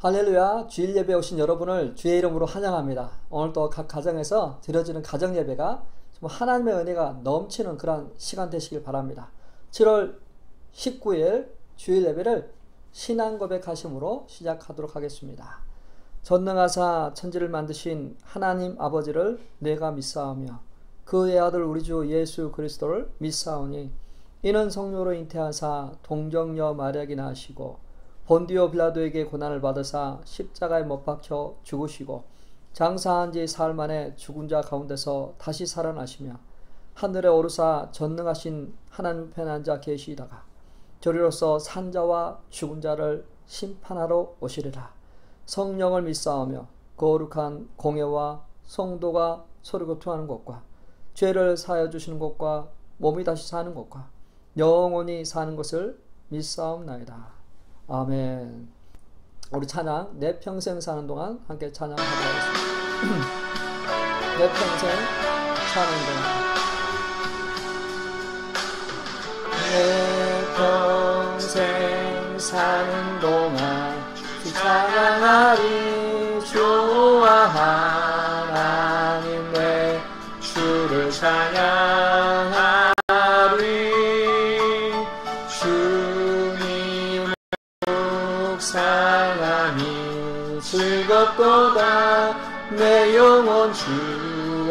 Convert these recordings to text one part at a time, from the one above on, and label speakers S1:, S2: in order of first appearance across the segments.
S1: 할렐루야. 주일 예배에 오신 여러분을 주의 이름으로 환영합니다. 오늘도 각 가정에서 드려지는 가정 예배가 정말 하나님의 은혜가 넘치는 그런 시간 되시길 바랍니다. 7월 19일 주일 예배를 신앙 고백하심으로 시작하도록 하겠습니다. 전능하사 천지를 만드신 하나님 아버지를 내가 믿사오며 그의 아들 우리 주 예수 그리스도를 믿사오니 이는 성령으로 잉태하사 동정녀 마리아에게 나시고 본디오 빌라도에게 고난을 받으사 십자가에 못 박혀 죽으시고 장사한 지 사흘 만에 죽은 자 가운데서 다시 살아나시며 하늘에 오르사 전능하신 하나님 편에 앉아 계시다가 저리로서 산자와 죽은 자를 심판하러 오시리라. 성령을 믿사오며 거룩한 공예와 성도가 서로 교통하는 것과 죄를 사하여 주시는 것과 몸이 다시 사는 것과 영원히 사는 것을 믿사옵나이다. 아멘. 우리 찬양 내 평생 사는 동안 함께 찬양하도록 하겠습니다. 내 평생 사는 동안 내 평생 사는 동안 주 찬양하리. 주와 하나님 내 주를 찬양하리. 사랑이 즐겁도다. 내 영혼 주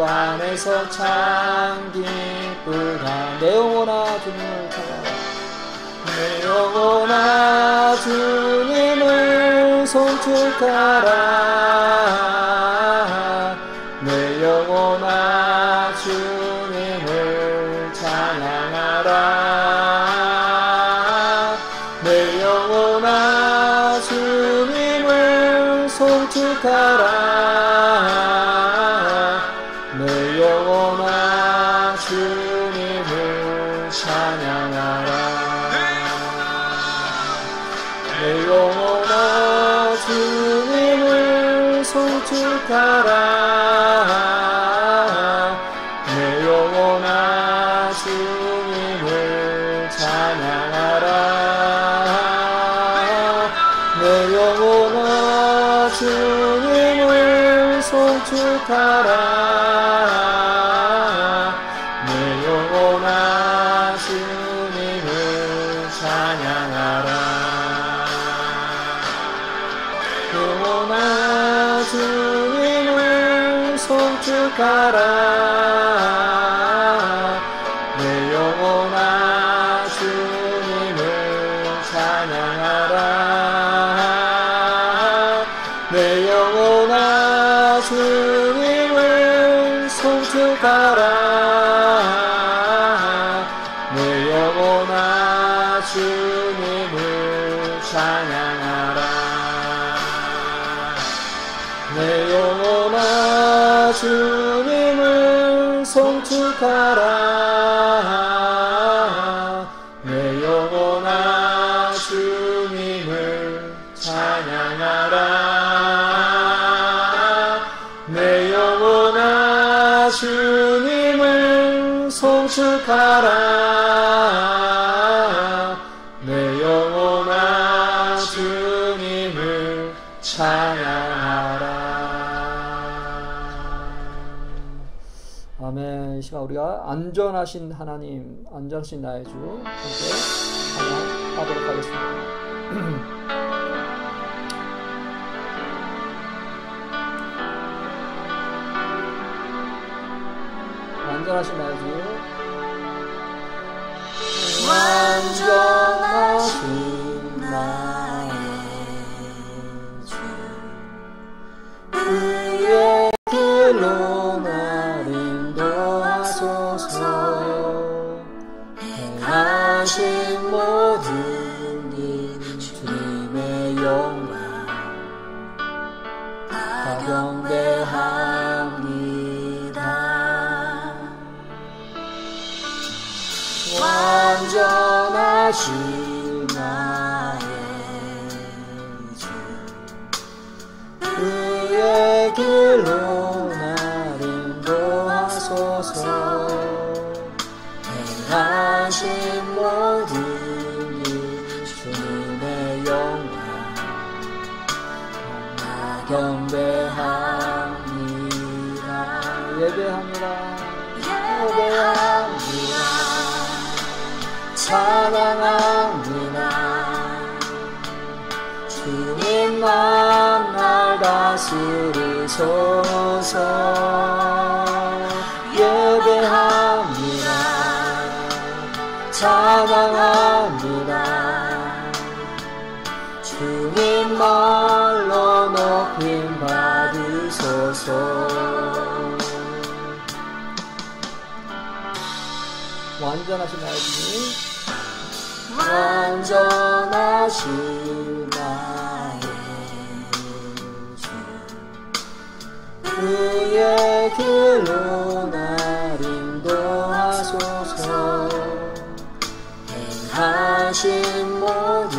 S1: 안에서 참 기쁘다. 내 영혼아 주님을 찬양하라. 내 영혼아 주님을 송축하라. 내 영혼아 주님을 찬양하라. 내 영혼아 주님을 송축하라. 내 영혼아 주님을 찬양하라. 내 영혼아 주님을 송축하라. 내 영혼아 주님을 찬양하라. 내 영혼아 주님을 송축하라. 내 영혼아 주님을 찬양하라. 영혼아 주님을 송축하라. 내 영혼아 주님을 찬양하라. 내 영혼아 주님을 송축하라. 내 영혼아 주님을 찬양하라. 내 영혼아 주님을 송축하라. 내 영혼아 주님을 찬양하라. 내 영혼아 주님을 송축하라. 내 영혼아 주님을 찬양하라. 아멘. 이 시간 우리가 안전하신 하나님, 안전하신 나의 주 함께 찬양하도록 하겠습니다. 안전하신 나의 주, 안전하신 나의 주, 그의 길로 날 인도하소서. 행하신 모든 일 주님의 영광 다 경배합니다. 완전하신 나의 주, 그의 길로 날 인도하소서. 행하신 모든 일 주님의 영광 경배합니다. 예배합니다. 예배합니다. 찬양합니다. 주님만 날 다스리소서. 예배합니다. 찬양합니다. 주님말로 높임 받으소서. 완전하신 나의 주님, 완전하신 나의 주, 그의 길로 날 인도하소서. 행하신 모든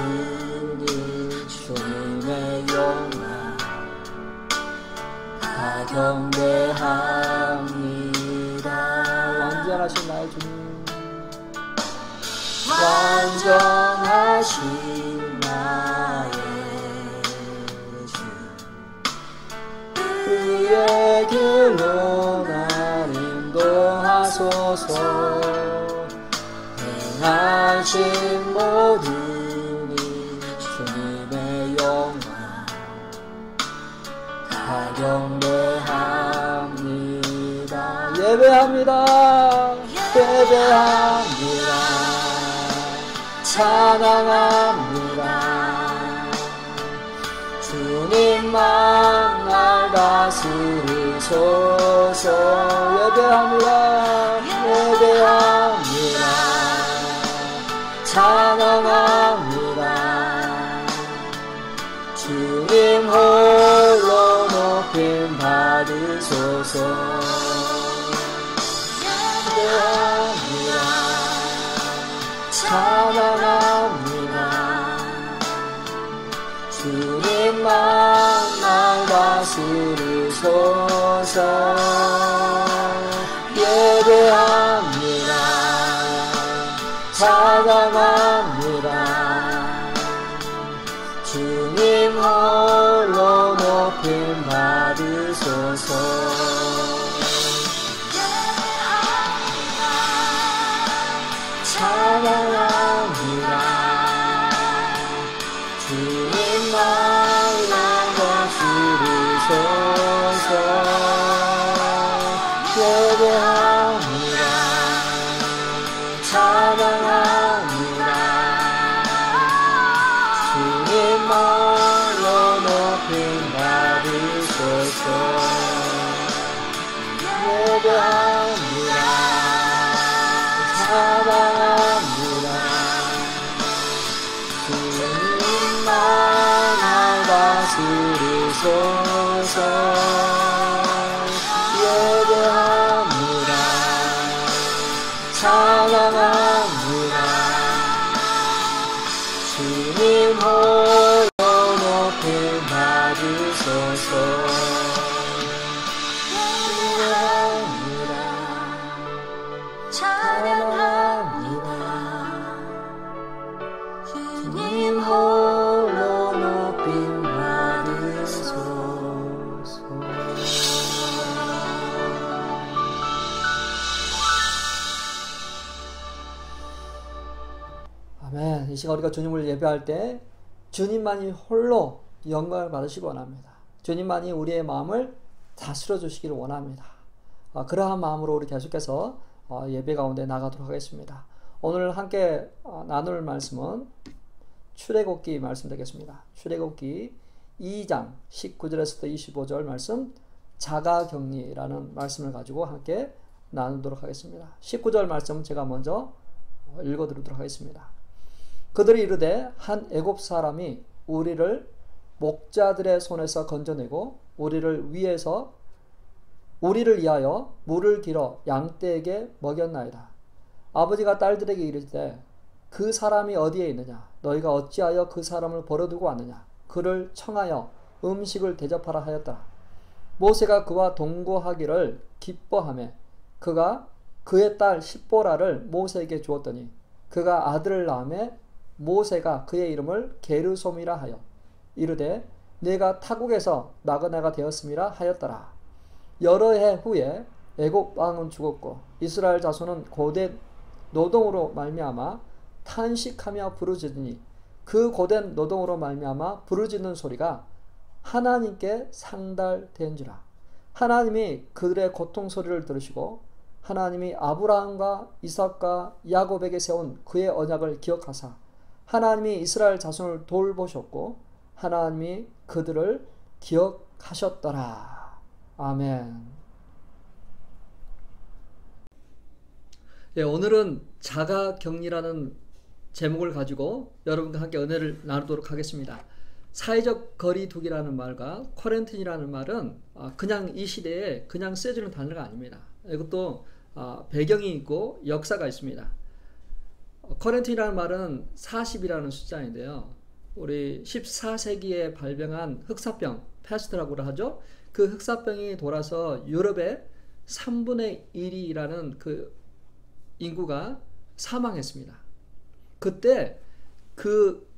S1: 일 주님의 영광 다 경배합니다. 완전하신 나의 주님, 완전하신 나의 주, 그의 길로 날 인도하소서. 행하신 모든 일 주님의 영광 다 경배합니다. 예배합니다. 예배합니다. 찬양합니다. 주님만 날 다스리소서. 예배합니다. 예배합니다. 찬양합니다. 주님 홀로 높임 받으소서. 예배합니다. 찬양합니다. 주님만 날 다스리소서. 예배합니다. 찬양합니다. 주님 홀로 높임 받으소서. 찬양합니다. 주님만 날 다스리소서. 예배합니다. 찬양합니다. 주님만로 높임 받으소서. 예배합니다. 찬양합니다. 주님만 날 다스리소서. 예배합니다. 찬양합니다. 주님 홀로 높임 받으소서. 예배합니다. 찬양합니다. 주님 홀로 높임 받으소서. 아멘. 이 시간 우리가 주님을 예배할 때 주님만이 홀로 영광을 받으시기 원합니다. 주님만이 우리의 마음을 다스려 주시기를 원합니다. 그러한 마음으로 우리 계속해서 예배 가운데 나가도록 하겠습니다. 오늘 함께 나눌 말씀은 출애굽기 말씀 되겠습니다. 출애굽기 2장 19절에서부터 25절 말씀, 자가격리라는 말씀을 가지고 함께 나누도록 하겠습니다. 19절 말씀 제가 먼저 읽어드리도록 하겠습니다. 그들이 이르되 한 애굽 사람이 우리를 목자들의 손에서 건져내고 우리를 위하여 물을 길어 양떼에게 먹였나이다. 아버지가 딸들에게 이르되 그 사람이 어디에 있느냐? 너희가 어찌하여 그 사람을 버려두고 왔느냐? 그를 청하여 음식을 대접하라 하였더라. 모세가 그와 동거하기를 기뻐하며 그가 그의 딸 십보라를 모세에게 주었더니 그가 아들을 낳으며 모세가 그의 이름을 게르솜이라 하여 이르되 내가 타국에서 나그네가 되었음이라 하였더라. 여러 해 후에 애굽 왕은 죽었고 이스라엘 자손은 고된 노동으로 말미암아 탄식하며 부르짖으니 그 고된 노동으로 말미암아 부르짖는 소리가 하나님께 상달된지라. 하나님이 그들의 고통 소리를 들으시고 하나님이 아브라함과 이삭과 야곱에게 세운 그의 언약을 기억하사 하나님이 이스라엘 자손을 돌보셨고 하나님이 그들을 기억하셨더라. 아멘. 예, 오늘은 자가격리라는 제목을 가지고 여러분과 함께 은혜를 나누도록 하겠습니다. 사회적 거리두기라는 말과 쿼런틴이라는 말은 그냥 이 시대에 그냥 쓰여지는 단어가 아닙니다. 이것도 배경이 있고 역사가 있습니다. 쿼런틴이라는 말은 40이라는 숫자인데요. 우리 14세기에 발병한 흑사병, 패스트라고 하죠. 그 흑사병이 돌아서 유럽의 3분의 1이라는 그 인구가 사망했습니다. 그때 그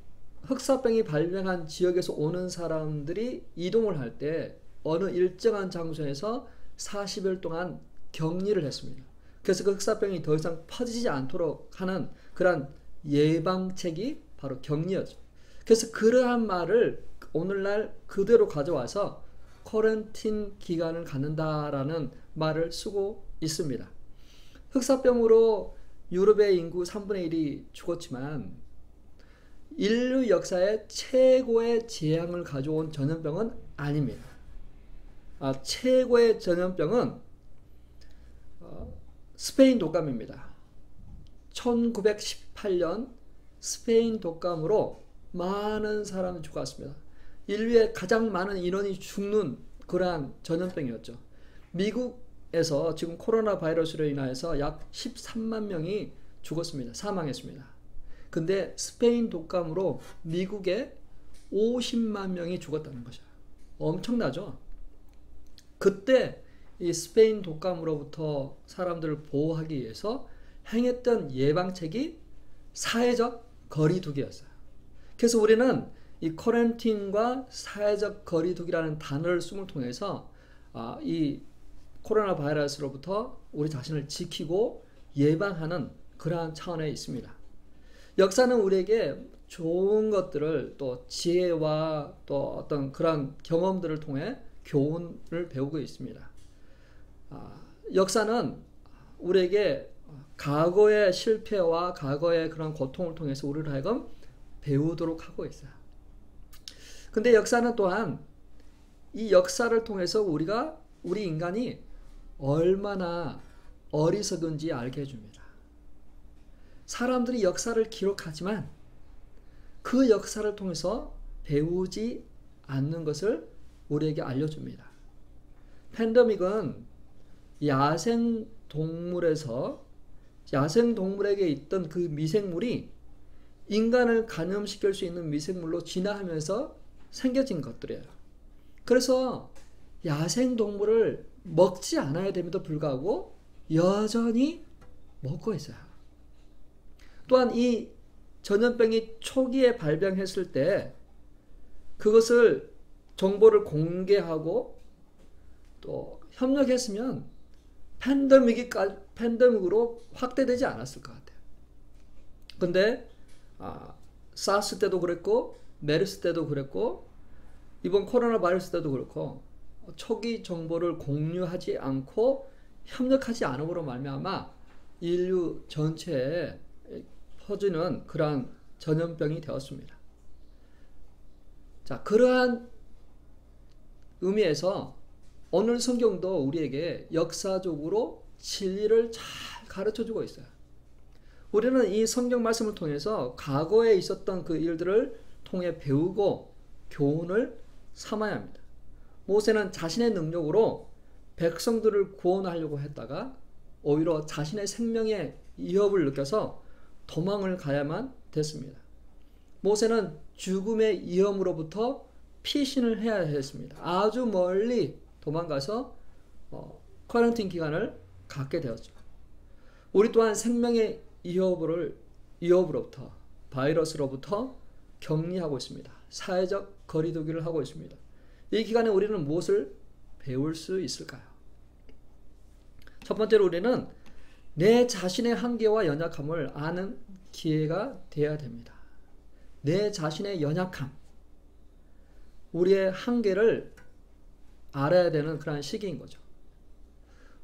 S1: 흑사병이 발병한 지역에서 오는 사람들이 이동을 할 때 어느 일정한 장소에서 40일 동안 격리를 했습니다. 그래서 그 흑사병이 더 이상 퍼지지 않도록 하는 그런 예방책이 바로 격리였죠. 그래서 그러한 말을 오늘날 그대로 가져와서 쿼런틴 기간을 갖는다라는 말을 쓰고 있습니다. 흑사병으로 유럽의 인구 3분의 1이 죽었지만 인류 역사의 최고의 재앙을 가져온 전염병은 아닙니다. 최고의 전염병은 스페인 독감입니다. 1918년 스페인 독감으로 많은 사람이 죽었습니다. 인류의 가장 많은 인원이 죽는 그러한 전염병이었죠. 미국에서 지금 코로나 바이러스로 인하여서 약 13만 명이 죽었습니다. 사망했습니다. 근데 스페인 독감으로 미국에 50만 명이 죽었다는 거죠. 엄청나죠? 그때 이 스페인 독감으로부터 사람들을 보호하기 위해서 행했던 예방책이 사회적 거리두기였어요. 그래서 우리는 이 쿼런틴과 사회적 거리두기라는 단어를 쓰므로 통해서 이 코로나 바이러스로부터 우리 자신을 지키고 예방하는 그러한 차원에 있습니다. 역사는 우리에게 좋은 것들을 또 지혜와 또 어떤 그런 경험들을 통해 교훈을 배우고 있습니다. 역사는 우리에게 과거의 실패와 과거의 그런 고통을 통해서 우리를 하여금 배우도록 하고 있어요. 근데 역사는 또한 이 역사를 통해서 우리 인간이 얼마나 어리석은지 알게 해줍니다. 사람들이 역사를 기록하지만 그 역사를 통해서 배우지 않는 것을 우리에게 알려줍니다. 팬데믹은 야생동물에게 있던 그 미생물이 인간을 감염시킬 수 있는 미생물로 진화하면서 생겨진 것들이에요. 그래서 야생동물을 먹지 않아야 됨에도 불구하고 여전히 먹고 있어요. 또한 이 전염병이 초기에 발병했을 때 그것을 정보를 공개하고 또 협력했으면 팬데믹으로 확대되지 않았을 것 같아요. 근데 사스 때도 그랬고 메르스 때도 그랬고 이번 코로나 바이러스 때도 그렇고 초기 정보를 공유하지 않고 협력하지 않음으로 말미암아 인류 전체에 퍼지는 그러한 전염병이 되었습니다. 자, 그러한 의미에서 오늘 성경도 우리에게 역사적으로 진리를 잘 가르쳐주고 있어요. 우리는 이 성경 말씀을 통해서 과거에 있었던 그 일들을 통해 배우고 교훈을 삼아야 합니다. 모세는 자신의 능력으로 백성들을 구원하려고 했다가 오히려 자신의 생명의 위협을 느껴서 도망을 가야만 됐습니다. 모세는 죽음의 위험으로부터 피신을 해야 했습니다. 아주 멀리 도망가서 쿼런틴 기간을 갖게 되었죠. 우리 또한 생명의 위협으로부터 바이러스로부터 격리하고 있습니다. 사회적 거리두기를 하고 있습니다. 이 기간에 우리는 무엇을 배울 수 있을까요? 첫 번째로 우리는 내 자신의 한계와 연약함을 아는 기회가 되어야 됩니다. 내 자신의 연약함, 우리의 한계를 알아야 되는 그런 시기인 거죠.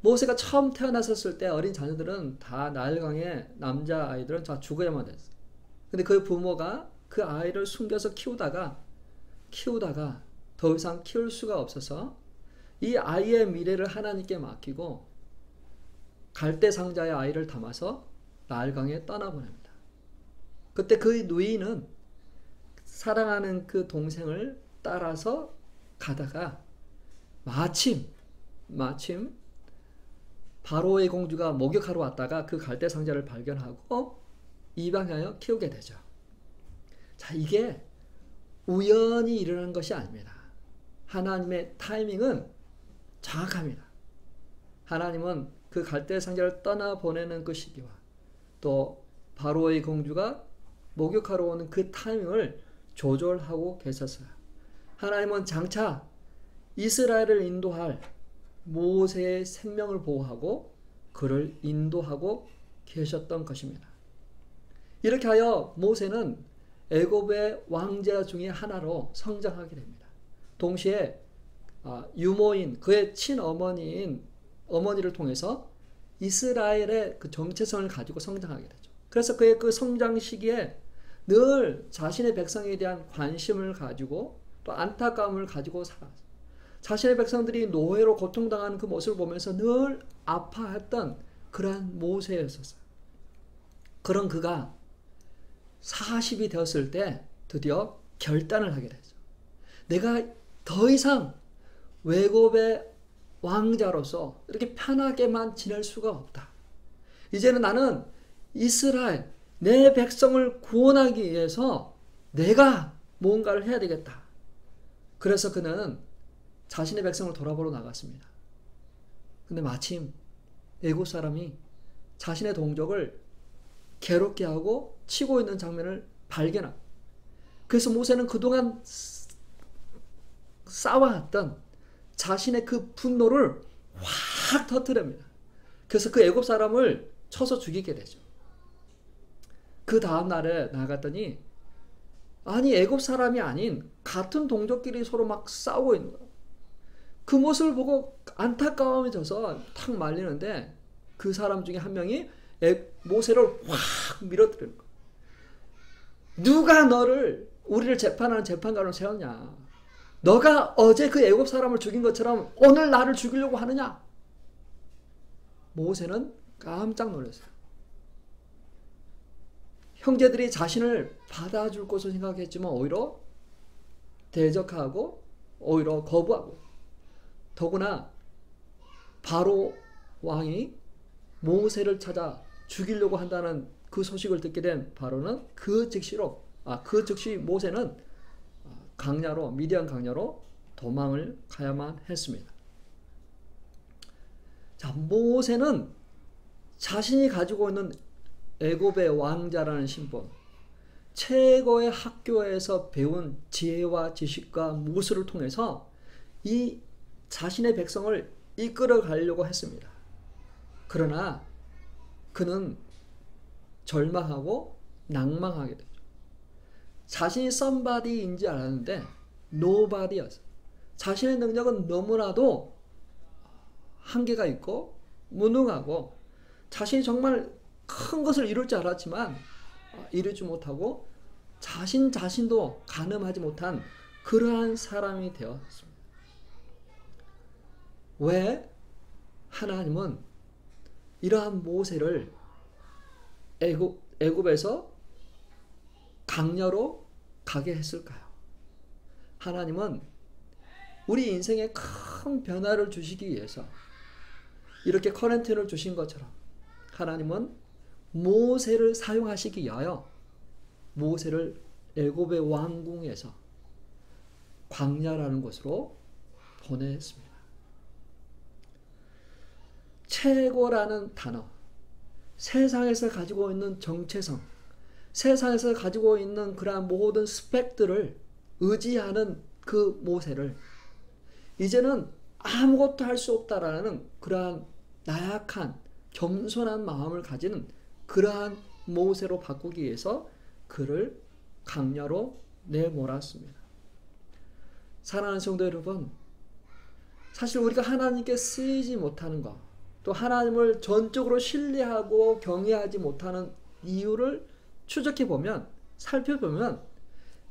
S1: 모세가 처음 태어났을 때 어린 자녀들은 다 나일강의 남자아이들은 다 죽어야만 됐어요. 근데 그 부모가 그 아이를 숨겨서 키우다가 더 이상 키울 수가 없어서 이 아이의 미래를 하나님께 맡기고 갈대 상자에 아이를 담아서 나일강에 떠나보냅니다. 그때 그 누이는 사랑하는 그 동생을 따라서 가다가 마침 바로의 공주가 목욕하러 왔다가 그 갈대 상자를 발견하고 입양하여 키우게 되죠. 자, 이게 우연히 일어난 것이 아닙니다. 하나님의 타이밍은 정확합니다. 하나님은 그 갈대 상자를 떠나보내는 그 시기와 또 바로의 공주가 목욕하러 오는 그 타이밍을 조절하고 계셨어요. 하나님은 장차 이스라엘을 인도할 모세의 생명을 보호하고 그를 인도하고 계셨던 것입니다. 이렇게 하여 모세는 애굽의 왕자 중에 하나로 성장하게 됩니다. 동시에 유모인 그의 친어머니인 어머니를 통해서 이스라엘의 그 정체성을 가지고 성장하게 되죠. 그래서 그의 그 성장 시기에 늘 자신의 백성에 대한 관심을 가지고 또 안타까움을 가지고 살았어요. 자신의 백성들이 노예로 고통당하는 그 모습을 보면서 늘 아파했던 그러한 모세였었어요. 그런 그가 40이 되었을 때 드디어 결단을 하게 되죠. 내가 더 이상 외국의 왕자로서 이렇게 편하게만 지낼 수가 없다. 이제는 나는 이스라엘, 내 백성을 구원하기 위해서 내가 뭔가를 해야 되겠다. 그래서 그는 자신의 백성을 돌아보러 나갔습니다. 근데 마침 애국 사람이 자신의 동족을 괴롭게 하고 치고 있는 장면을 발견합니다. 그래서 모세는 그동안 쌓아왔던 자신의 그 분노를 확 터뜨립니다. 그래서 그 애굽 사람을 쳐서 죽이게 되죠. 그 다음 날에 나갔더니 아니 애굽 사람이 아닌 같은 동족끼리 서로 막 싸우고 있는 거예요. 그 모습을 보고 안타까움이 져서 탁 말리는데 그 사람 중에 한 명이 모세를 확 밀어뜨리는 거예요. 누가 너를 우리를 재판하는 재판관을 세웠냐? 너가 어제 그 애굽 사람을 죽인 것처럼 오늘 나를 죽이려고 하느냐? 모세는 깜짝 놀랐어요. 형제들이 자신을 받아줄 것을 생각했지만 오히려 대적하고 오히려 거부하고 더구나 바로 왕이 모세를 찾아 죽이려고 한다는 그 소식을 듣게 된 바로는 그 즉시 모세는 미디안 강야로 도망을 가야만 했습니다. 자, 모세는 자신이 가지고 있는 애굽의 왕자라는 신분, 최고의 학교에서 배운 지혜와 지식과 무술을 통해서 이 자신의 백성을 이끌어 가려고 했습니다. 그러나 그는 절망하고 낭망하게 되죠. 자신이 somebody인지 알았는데 nobody였어요. 자신의 능력은 너무나도 한계가 있고 무능하고 자신이 정말 큰 것을 이룰 줄 알았지만 이루지 못하고 자신도 가늠하지 못한 그러한 사람이 되었습니다. 왜 하나님은 이러한 모세를 애굽에서 강야로 가게 했을까요? 하나님은 우리 인생에 큰 변화를 주시기 위해서 이렇게 커렌트를 주신 것처럼 하나님은 모세를 사용하시기 위하여 모세를 애굽의 왕궁에서 광야라는 곳으로 보냈습니다. 최고라는 단어, 세상에서 가지고 있는 정체성, 세상에서 가지고 있는 그러한 모든 스펙들을 의지하는 그 모세를 이제는 아무것도 할 수 없다라는 그러한 나약한 겸손한 마음을 가지는 그러한 모세로 바꾸기 위해서 그를 강야로 내몰았습니다. 사랑하는 성도 여러분, 사실 우리가 하나님께 쓰이지 못하는 것, 또 하나님을 전적으로 신뢰하고 경외하지 못하는 이유를 추적해 보면, 살펴보면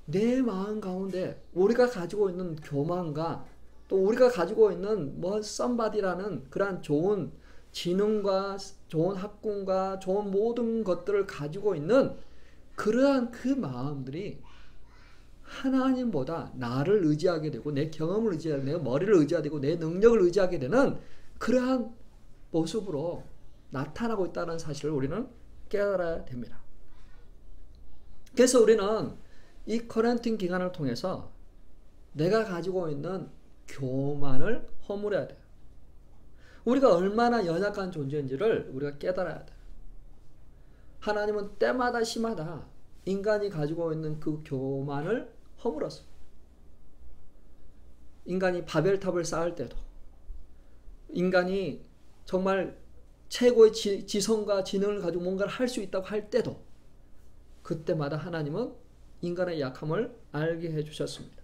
S1: 내 마음 가운데 우리가 가지고 있는 교만과 또 우리가 가지고 있는 somebody라는 그러한 좋은 지능과 좋은 학군과 좋은 모든 것들을 가지고 있는 그러한 그 마음들이 하나님보다 나를 의지하게 되고 내 경험을 의지하게 되고 내 머리를 의지하게 되고 내 능력을 의지하게 되는 그러한 모습으로 나타나고 있다는 사실을 우리는 깨달아야 됩니다. 그래서 우리는 이 코린토 기간을 통해서 내가 가지고 있는 교만을 허물어야 돼요. 우리가 얼마나 연약한 존재인지를 우리가 깨달아야 돼요. 하나님은 때마다 시마다 인간이 가지고 있는 그 교만을 허물었습니다. 인간이 바벨탑을 쌓을 때도, 인간이 정말 최고의 지성과 지능을 가지고 뭔가를 할 수 있다고 할 때도 그때마다 하나님은 인간의 약함을 알게 해주셨습니다.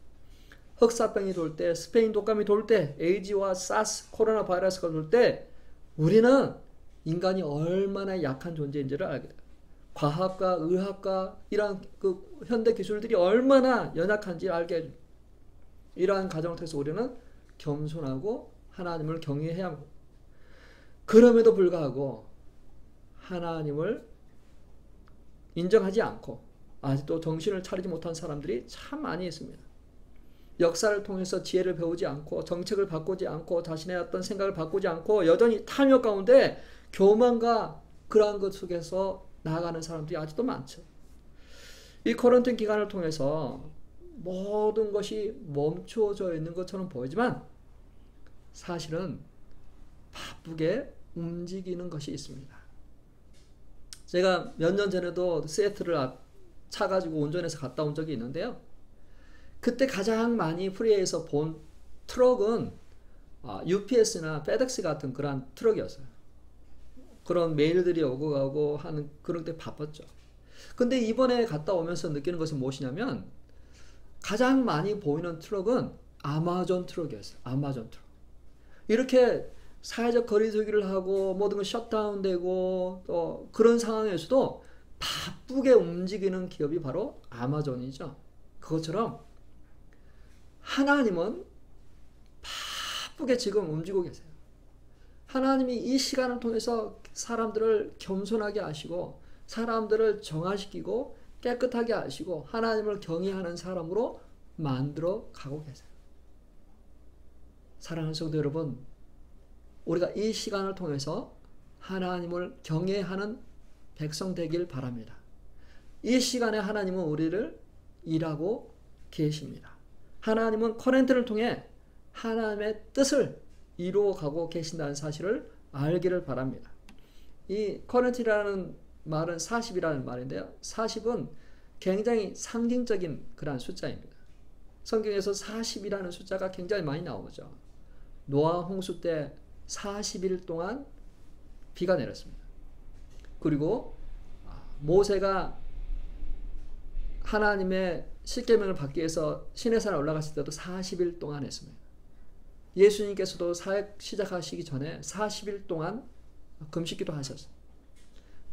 S1: 흑사병이 돌 때, 스페인 독감이 돌 때, 에이즈와 사스, 코로나 바이러스가 돌 때 우리는 인간이 얼마나 약한 존재인지를 알게 돼요. 과학과 의학과 이러한 그 현대 기술들이 얼마나 연약한지 알게 해줍니다. 이러한 과정을 통해서 우리는 겸손하고 하나님을 경외해야 합니다. 그럼에도 불구하고 하나님을 인정하지 않고 아직도 정신을 차리지 못한 사람들이 참 많이 있습니다. 역사를 통해서 지혜를 배우지 않고 정책을 바꾸지 않고 자신의 어떤 생각을 바꾸지 않고 여전히 탐욕 가운데 교만과 그러한 것 속에서 나아가는 사람들이 아직도 많죠. 이 코린토 기간을 통해서 모든 것이 멈추어져 있는 것처럼 보이지만 사실은 바쁘게 움직이는 것이 있습니다. 제가 몇 년 전에도 시애틀을 차 가지고 운전해서 갔다 온 적이 있는데요. 그때 가장 많이 프리웨이에서 본 트럭은 UPS나 FedEx 같은 그런 트럭이었어요. 그런 메일들이 오고 가고 하는 그런 때 바빴죠. 근데 이번에 갔다 오면서 느끼는 것은 무엇이냐면 가장 많이 보이는 트럭은 아마존 트럭이었어요. 아마존 트럭. 이렇게 사회적 거리두기를 하고 모든 걸 셧다운되고 또 그런 상황에서도 바쁘게 움직이는 기업이 바로 아마존이죠. 그것처럼 하나님은 바쁘게 지금 움직이고 계세요. 하나님이 이 시간을 통해서 사람들을 겸손하게 하시고 사람들을 정화시키고 깨끗하게 하시고 하나님을 경외하는 사람으로 만들어 가고 계세요. 사랑하는 성도 여러분, 우리가 이 시간을 통해서 하나님을 경외하는 백성 되길 바랍니다. 이 시간에 하나님은 우리를 일하고 계십니다. 하나님은 코린토를 통해 하나님의 뜻을 이루어가고 계신다는 사실을 알기를 바랍니다. 이 코린토라는 말은 40이라는 말인데요. 40은 굉장히 상징적인 그러한 숫자입니다. 성경에서 40이라는 숫자가 굉장히 많이 나오죠. 노아 홍수 때 40일 동안 비가 내렸습니다. 그리고 모세가 하나님의 십계명을 받기 위해서 시내산에 올라갔을 때도 40일 동안 했습니다. 예수님께서도 사역 시작하시기 전에 40일 동안 금식기도 하셨어요.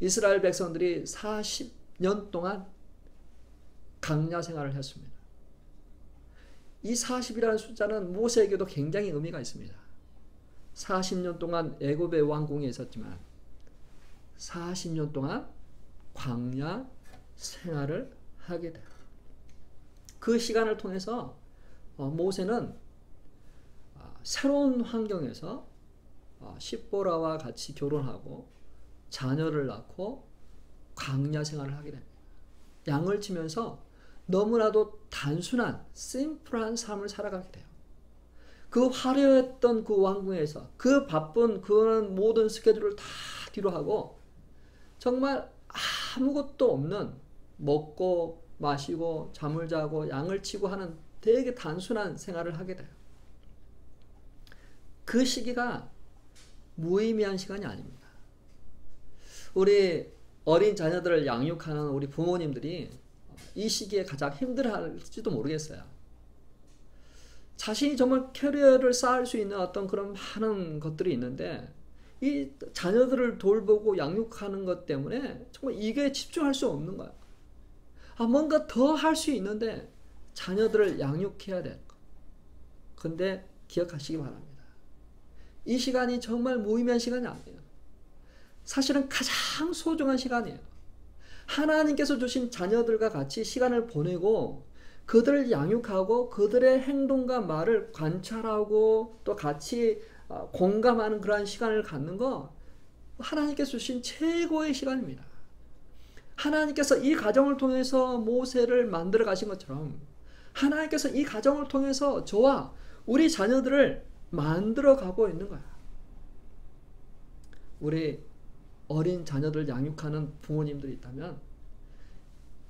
S1: 이스라엘 백성들이 40년 동안 강야 생활을 했습니다. 이 40이라는 숫자는 모세에게도 굉장히 의미가 있습니다. 40년 동안 애굽의 왕궁에 있었지만 40년 동안 광야 생활을 하게 돼요. 그 시간을 통해서 모세는 새로운 환경에서 십보라와 같이 결혼하고 자녀를 낳고 광야 생활을 하게 됩니다. 양을 치면서 너무나도 단순한 심플한 삶을 살아가게 돼요. 그 화려했던 그 왕궁에서 그 바쁜 그런 모든 스케줄을 다 뒤로 하고 정말 아무것도 없는 먹고 마시고 잠을 자고 양을 치고 하는 되게 단순한 생활을 하게 돼요. 그 시기가 무의미한 시간이 아닙니다. 우리 어린 자녀들을 양육하는 우리 부모님들이 이 시기에 가장 힘들어할지도 모르겠어요. 자신이 정말 캐리어를 쌓을 수 있는 어떤 그런 많은 것들이 있는데 이 자녀들을 돌보고 양육하는 것 때문에 정말 이게 집중할 수 없는 거야. 뭔가 더 할 수 있는데 자녀들을 양육해야 될 거. 근데 기억하시기 바랍니다. 이 시간이 정말 무의미한 시간이 아니에요. 사실은 가장 소중한 시간이에요. 하나님께서 주신 자녀들과 같이 시간을 보내고 그들을 양육하고 그들의 행동과 말을 관찰하고 또 같이 공감하는 그러한 시간을 갖는 거 하나님께서 주신 최고의 시간입니다. 하나님께서 이 가정을 통해서 모세를 만들어 가신 것처럼 하나님께서 이 가정을 통해서 저와 우리 자녀들을 만들어 가고 있는 거야. 우리 어린 자녀들 양육하는 부모님들이 있다면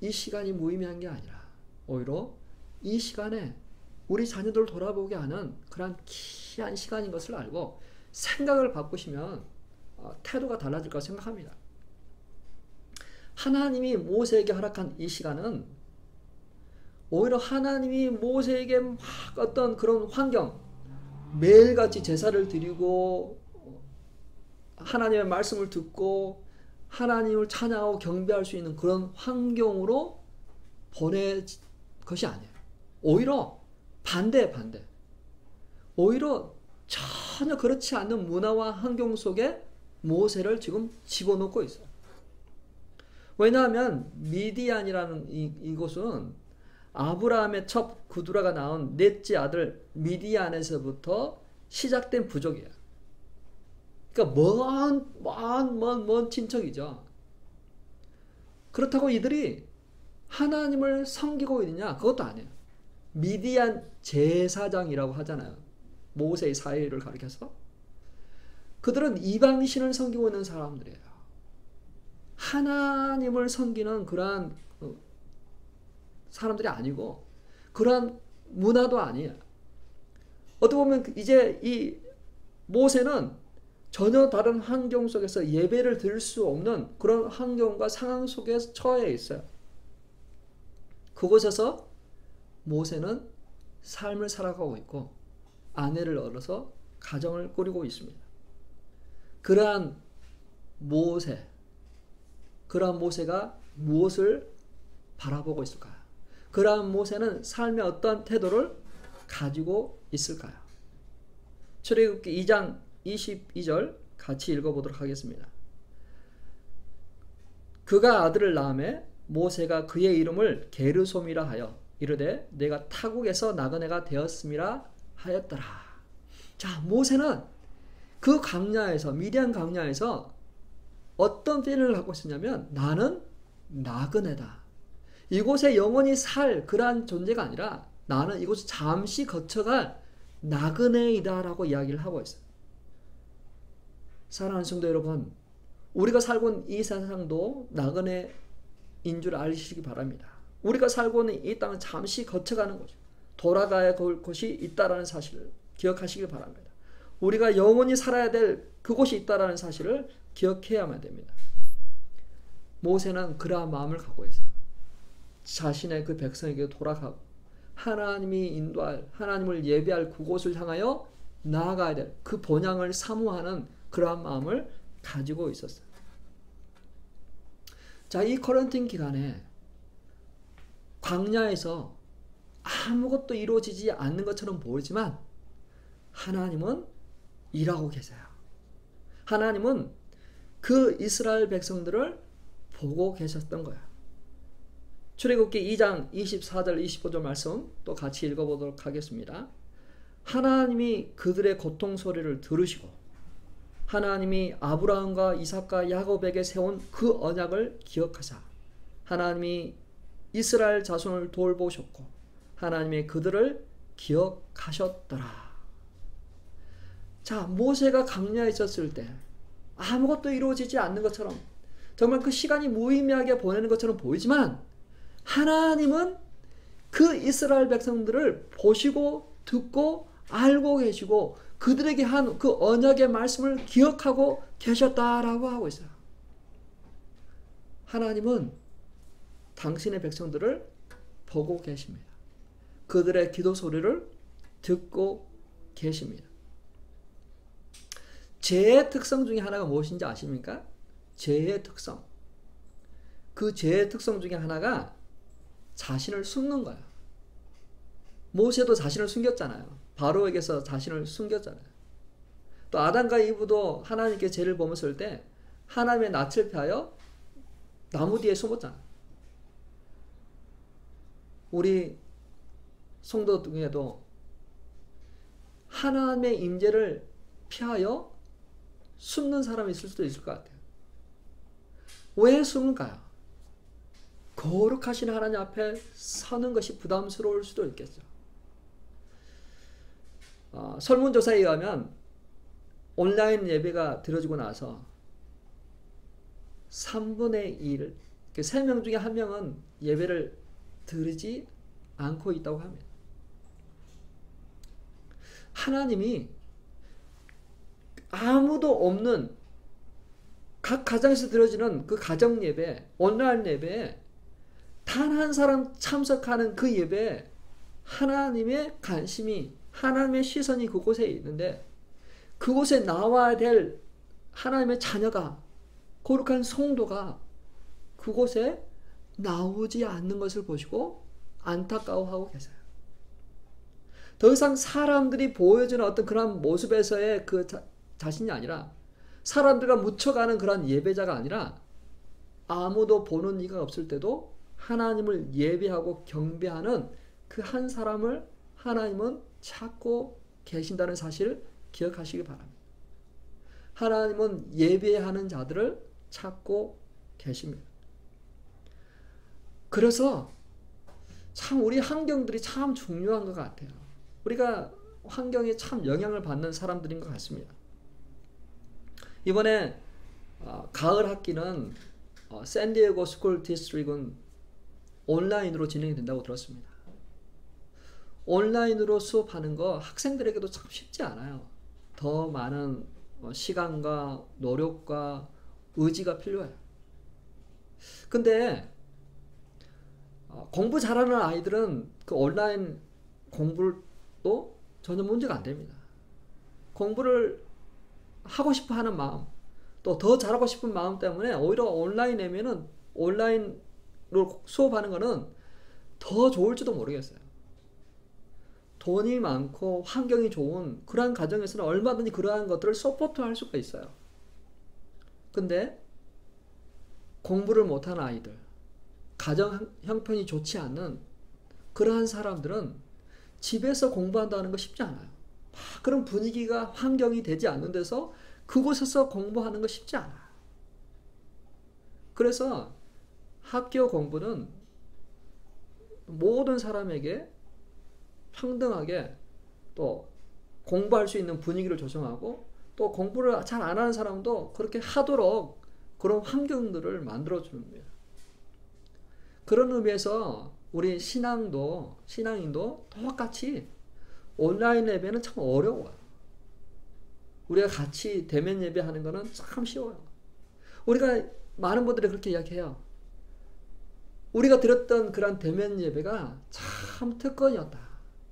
S1: 이 시간이 무의미한 게 아니라 오히려 이 시간에 우리 자녀들을 돌아보게 하는 그런 귀한 시간인 것을 알고 생각을 바꾸시면 태도가 달라질 거라 생각합니다. 하나님이 모세에게 허락한 이 시간은 오히려 하나님이 모세에게 막 어떤 그런 환경, 매일같이 제사를 드리고 하나님의 말씀을 듣고 하나님을 찬양하고 경배할 수 있는 그런 환경으로 보낸 것이 아니에요. 오히려 반대. 오히려 전혀 그렇지 않은 문화와 환경 속에 모세를 지금 집어넣고 있어요. 왜냐하면 미디안이라는 이곳은 아브라함의 첫 구두라가 낳은 넷째 아들 미디안에서부터 시작된 부족이에요. 그러니까 먼 친척이죠. 그렇다고 이들이 하나님을 섬기고 있느냐? 그것도 아니에요. 미디안 제사장이라고 하잖아요. 모세의 사회를 가리켜서. 그들은 이방신을 섬기고 있는 사람들이에요. 하나님을 섬기는 그러한 사람들이 아니고 그러한 문화도 아니에요. 어떻게 보면 이제 이 모세는 전혀 다른 환경 속에서 예배를 드릴 수 없는 그런 환경과 상황 속에 처해 있어요. 그곳에서 모세는 삶을 살아가고 있고 아내를 얻어서 가정을 꾸리고 있습니다. 그러한 모세가 무엇을 바라보고 있을까요? 그러한 모세는 삶의 어떠한 태도를 가지고 있을까요? 출애굽기 2장 22절 같이 읽어보도록 하겠습니다. 그가 아들을 낳음에 모세가 그의 이름을 게르솜이라 하여 이르되 내가 타국에서 나그네가 되었음이라 하였더라. 자, 모세는 그 광야에서 미디안 광야에서 어떤 필을 갖고 있었냐면 나는 나그네다. 이곳에 영원히 살 그러한 존재가 아니라 나는 이곳을 잠시 거쳐갈 나그네이다 라고 이야기를 하고 있어요. 사랑하는 성도 여러분, 우리가 살고 있는 이 세상도 나그네인 줄 아시기 바랍니다. 우리가 살고 있는 이 땅은 잠시 거쳐가는 곳이고 돌아가야 할 곳이 있다는 사실을 기억하시기 바랍니다. 우리가 영원히 살아야 될 그곳이 있다는 사실을 기억해야만 됩니다. 모세는 그러한 마음을 갖고 있어요. 자신의 그 백성에게 돌아가고 하나님이 인도할 하나님을 예배할 그곳을 향하여 나아가야 될 그 본향을 사모하는 그러한 마음을 가지고 있었어요. 자, 이 코린토 기간에 광야에서 아무것도 이루어지지 않는 것처럼 보이지만 하나님은 일하고 계세요. 하나님은 그 이스라엘 백성들을 보고 계셨던 거예요. 출애굽기 2장 24절 25절 말씀 또 같이 읽어보도록 하겠습니다. 하나님이 그들의 고통 소리를 들으시고 하나님이 아브라함과 이삭과 야곱에게 세운 그 언약을 기억하사 하나님이 이스라엘 자손을 돌보셨고 하나님이 그들을 기억하셨더라. 자, 모세가 광야에 있었을 때 아무것도 이루어지지 않는 것처럼 정말 그 시간이 무의미하게 보내는 것처럼 보이지만 하나님은 그 이스라엘 백성들을 보시고 듣고 알고 계시고 그들에게 한 그 언약의 말씀을 기억하고 계셨다라고 하고 있어요. 하나님은 당신의 백성들을 보고 계십니다. 그들의 기도 소리를 듣고 계십니다. 죄의 특성 중에 하나가 무엇인지 아십니까? 죄의 특성. 그 죄의 특성 중에 하나가 자신을 숨는 거예요. 모세도 자신을 숨겼잖아요. 바로에게서 자신을 숨겼잖아요. 또 아담과 이브도 하나님께 죄를 범했을 때 하나님의 낯을 피하여 나무 뒤에 숨었잖아요. 우리 성도 중에도 하나님의 임재를 피하여 숨는 사람이 있을 수도 있을 것 같아요. 왜 숨을까요? 거룩하신 하나님 앞에 서는 것이 부담스러울 수도 있겠죠. 설문조사에 의하면 온라인 예배가 드려지고 나서 3분의 1, 3명 중에 1명은 예배를 드리지 않고 있다고 합니다. 하나님이 아무도 없는 각 가정에서 드려지는 그 가정 예배, 온라인 예배에 단 한 사람 참석하는 그 예배에 하나님의 관심이, 하나님의 시선이 그곳에 있는데 그곳에 나와야 될 하나님의 자녀가, 거룩한 성도가 그곳에 나오지 않는 것을 보시고 안타까워하고 계세요. 더 이상 사람들이 보여주는 어떤 그런 모습에서의 그 자신이 아니라, 사람들과 묻혀가는 그런 예배자가 아니라, 아무도 보는 이가 없을 때도 하나님을 예배하고 경배하는 그 한 사람을 하나님은 찾고 계신다는 사실을 기억하시기 바랍니다. 하나님은 예배하는 자들을 찾고 계십니다. 그래서 참 우리 환경들이 참 중요한 것 같아요. 우리가 환경에 참 영향을 받는 사람들인 것 같습니다. 이번에 가을 학기는 샌디에고 스쿨 디스트릭은 온라인으로 진행이 된다고 들었습니다. 온라인으로 수업하는 거 학생들에게도 참 쉽지 않아요. 더 많은 시간과 노력과 의지가 필요해요. 근데 공부 잘하는 아이들은 그 온라인 공부도 전혀 문제가 안 됩니다. 공부를 하고 싶어 하는 마음, 또 더 잘하고 싶은 마음 때문에 오히려 온라인으로 수업하는 거는 더 좋을지도 모르겠어요. 돈이 많고 환경이 좋은 그러한 가정에서는 얼마든지 그러한 것들을 서포트할 수가 있어요. 근데 공부를 못하는 아이들, 가정 형편이 좋지 않는 그러한 사람들은 집에서 공부한다는 거 쉽지 않아요. 그런 분위기가, 환경이 되지 않는 데서 그곳에서 공부하는 거 쉽지 않아요. 그래서 학교 공부는 모든 사람에게 평등하게 또 공부할 수 있는 분위기를 조성하고, 또 공부를 잘 안 하는 사람도 그렇게 하도록 그런 환경들을 만들어주는 거예요. 그런 의미에서 우리 신앙인도 똑같이 온라인 예배는 참 어려워요. 우리가 같이 대면 예배하는 거는 참 쉬워요. 우리가 많은 분들이 그렇게 이야기해요. 우리가 드렸던 그런 대면 예배가 참 특권이었다.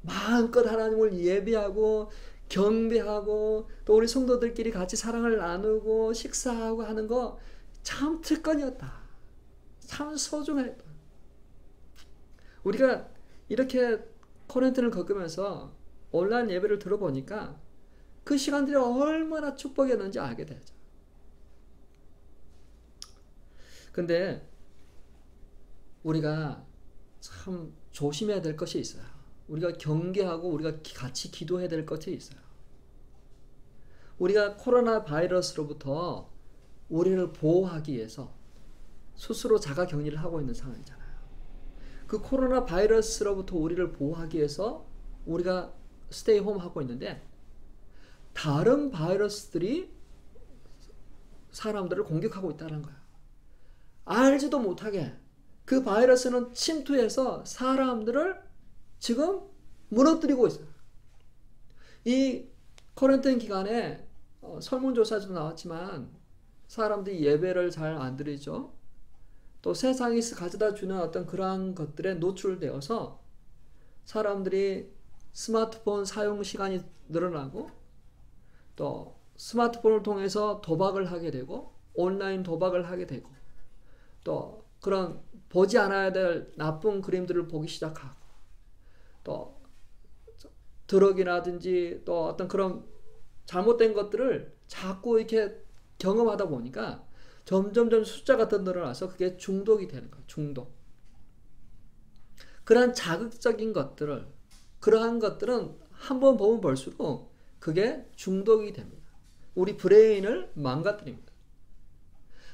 S1: 마음껏 하나님을 예배하고 경배하고 또 우리 성도들끼리 같이 사랑을 나누고 식사하고 하는 거 참 특권이었다. 참 소중했다. 우리가 이렇게 코렌트를 겪으면서 온라인 예배를 들어보니까 그 시간들이 얼마나 축복이었는지 알게 되죠. 근데 우리가 참 조심해야 될 것이 있어요. 우리가 경계하고 우리가 같이 기도해야 될 것이 있어요. 우리가 코로나 바이러스로부터 우리를 보호하기 위해서 스스로 자가 격리를 하고 있는 상황이잖아요. 그 코로나 바이러스로부터 우리를 보호하기 위해서 우리가 스테이 홈 하고 있는데, 다른 바이러스들이 사람들을 공격하고 있다는 거예요. 알지도 못하게 그 바이러스는 침투해서 사람들을 지금 무너뜨리고 있어요. 이 코렌타인 기간에 설문조사도 나왔지만 사람들이 예배를 잘 안 드리죠. 또 세상이 가져다 주는 어떤 그러한 것들에 노출되어서 사람들이 스마트폰 사용 시간이 늘어나고 또 스마트폰을 통해서 도박을 하게 되고 온라인 도박을 하게 되고 또 그런 보지 않아야 될 나쁜 그림들을 보기 시작하고 또 드럭이라든지 또 어떤 그런 잘못된 것들을 자꾸 이렇게 경험하다 보니까 점점점 숫자가 더 늘어나서 그게 중독이 되는 거예요. 중독. 그러한 자극적인 것들을 그러한 것들은 한번 보면 볼수록 그게 중독이 됩니다. 우리 브레인을 망가뜨립니다.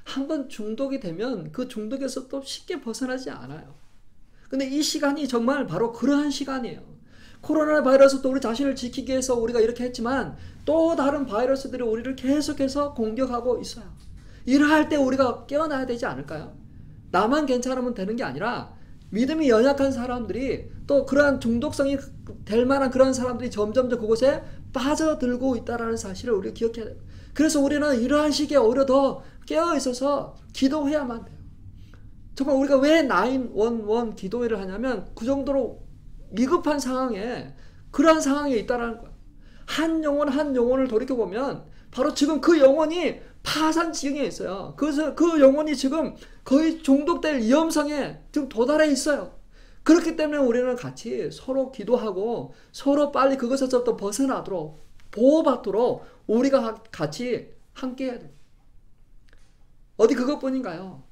S1: 한번 중독이 되면 그 중독에서 또 쉽게 벗어나지 않아요. 근데 이 시간이 정말 바로 그러한 시간이에요. 코로나 바이러스도 우리 자신을 지키기 위해서 우리가 이렇게 했지만 또 다른 바이러스들이 우리를 계속해서 공격하고 있어요. 이러할 때 우리가 깨어나야 되지 않을까요? 나만 괜찮으면 되는 게 아니라 믿음이 연약한 사람들이 또 그러한 중독성이 될 만한 그런 사람들이 점점 더 그곳에 빠져들고 있다는 사실을 우리가 기억해야 돼요. 그래서 우리는 이러한 시기에 오히려 더 깨어 있어서 기도해야만 돼요. 정말 우리가 왜 911 기도회를 하냐면 그 정도로 위급한 상황에 그러한 상황에 있다는 거예요. 한 영혼 한 영혼을 돌이켜보면 바로 지금 그 영혼이 파산 지경에 있어요. 그래서 그 영혼이 지금 거의 중독될 위험성에 지금 도달해 있어요. 그렇기 때문에 우리는 같이 서로 기도하고 서로 빨리 그것에서부터 벗어나도록 보호받도록 우리가 같이 함께 해야 돼요. 어디 그것뿐인가요?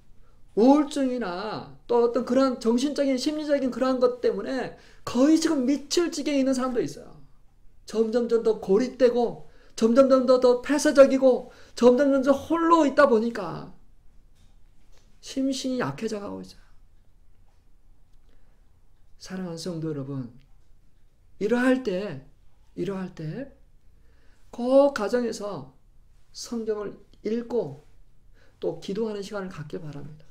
S1: 우울증이나 또 어떤 그런 정신적인 심리적인 그러한 것 때문에 거의 지금 미칠 지경에 있는 사람도 있어요. 점점 더 고립되고 점점 더 폐쇄적이고 점점 더 홀로 있다 보니까 심신이 약해져 가고 있어요. 사랑하는 성도 여러분, 이러할 때 그 가정에서 성경을 읽고 또 기도하는 시간을 갖길 바랍니다.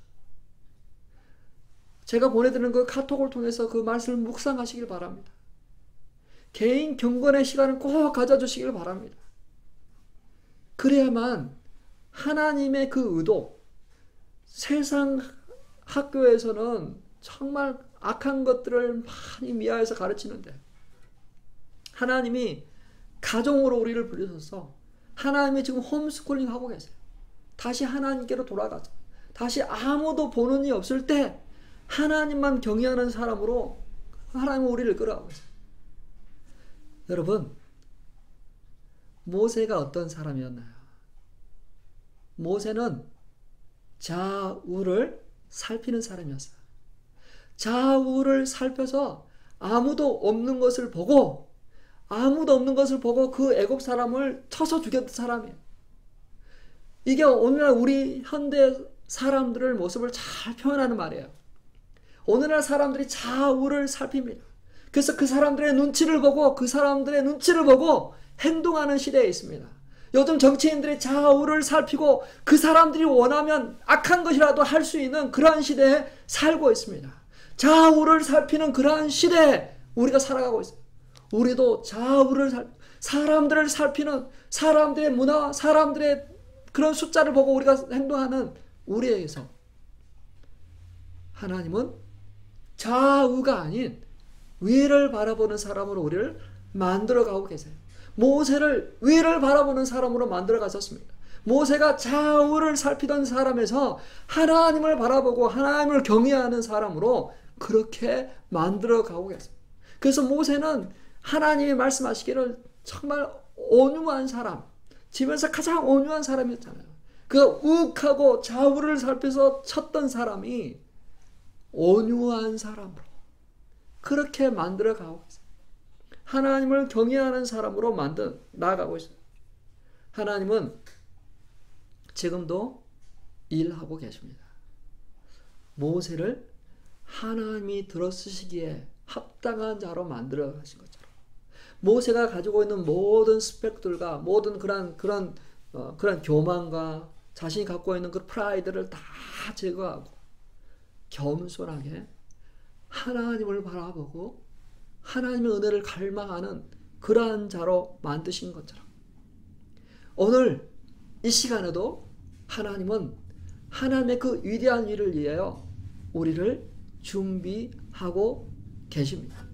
S1: 제가 보내드리는 그 카톡을 통해서 그 말씀을 묵상하시길 바랍니다. 개인 경건의 시간을 꼭 가져주시길 바랍니다. 그래야만 하나님의 그 의도, 세상 학교에서는 정말 악한 것들을 많이 미화해서 가르치는데 하나님이 가정으로 우리를 부르셔서 하나님이 지금 홈스쿨링 하고 계세요. 다시 하나님께로 돌아가자. 다시 아무도 보는 이 없을 때 하나님만 경외하는 사람으로 하나님은 우리를 끌어가고 있어요. 여러분, 모세가 어떤 사람이었나요? 모세는 좌우를 살피는 사람이었어요. 좌우를 살펴서 아무도 없는 것을 보고 그 애국 사람을 쳐서 죽였던 사람이에요. 이게 오늘날 우리 현대 사람들의 모습을 잘 표현하는 말이에요. 오늘날 사람들이 좌우를 살핍니다. 그래서 그 사람들의 눈치를 보고 행동하는 시대에 있습니다. 요즘 정치인들이 좌우를 살피고 그 사람들이 원하면 악한 것이라도 할 수 있는 그러한 시대에 살고 있습니다. 좌우를 살피는 그러한 시대에 우리가 살아가고 있어요. 우리도 사람들을 살피는 사람들의 문화, 사람들의 그런 숫자를 보고 우리가 행동하는 우리에게서 하나님은 좌우가 아닌 위를 바라보는 사람으로 우리를 만들어가고 계세요. 모세를 위를 바라보는 사람으로 만들어 가셨습니다. 모세가 좌우를 살피던 사람에서 하나님을 바라보고 하나님을 경외하는 사람으로 그렇게 만들어 가고 계십니다. 그래서 모세는 하나님이 말씀하시기를 정말 온유한 사람, 집에서 가장 온유한 사람이었잖아요. 그 욱하고 좌우를 살펴서 쳤던 사람이 온유한 사람으로 그렇게 만들어 가고 있어요. 하나님을 경외하는 사람으로 나아가고 있어요. 하나님은 지금도 일하고 계십니다. 모세를 하나님이 들어쓰시기에 합당한 자로 만들어 가신 것처럼 모세가 가지고 있는 모든 스펙들과 모든 그런 교만과 자신이 갖고 있는 그 프라이드를 다 제거하고 겸손하게 하나님을 바라보고 하나님의 은혜를 갈망하는 그러한 자로 만드신 것처럼 오늘 이 시간에도 하나님은 하나님의 그 위대한 일을 위하여 우리를 준비하고 계십니다.